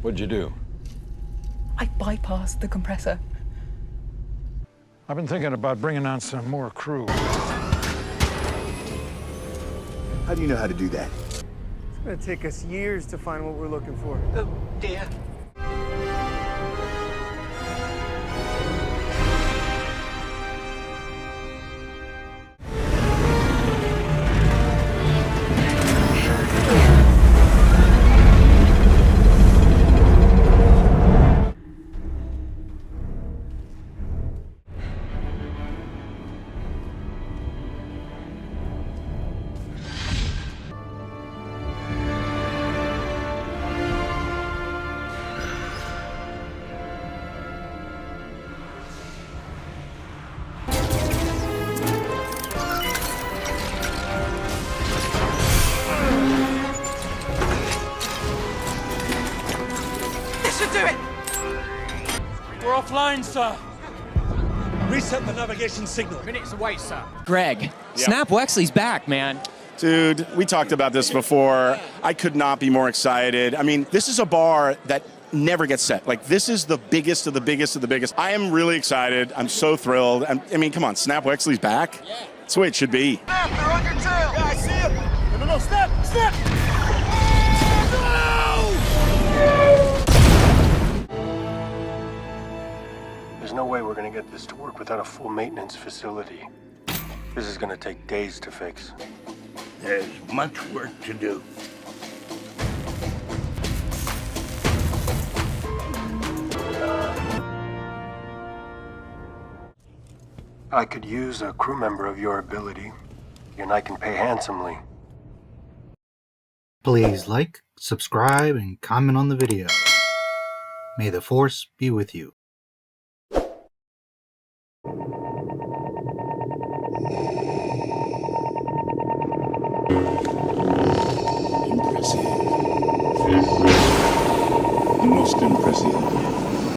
What'd you do? I bypassed the compressor. I've been thinking about bringing on some more crew. How do you know how to do that? It's gonna take us years to find what we're looking for. Oh, dear. Should do it! We're offline, sir. Reset the navigation signal. Minutes away, sir. Greg, Snap Wexley's back, man. Dude, we talked about this before. I could not be more excited. I mean, this is a bar that never gets set. Like, this is the biggest of the biggest of the biggest. I am really excited. I'm so thrilled. I mean, come on, Snap Wexley's back? Yeah. That's the way it should be. Snap, they're on your tail! Yeah, I see him! No, snap! Snap! There's no way we're gonna get this to work without a full maintenance facility. This is gonna take days to fix. There's much work to do. I could use a crew member of your ability, and I can pay handsomely. Please like, subscribe, and comment on the video. May the Force be with you. Impressive. The most impressive.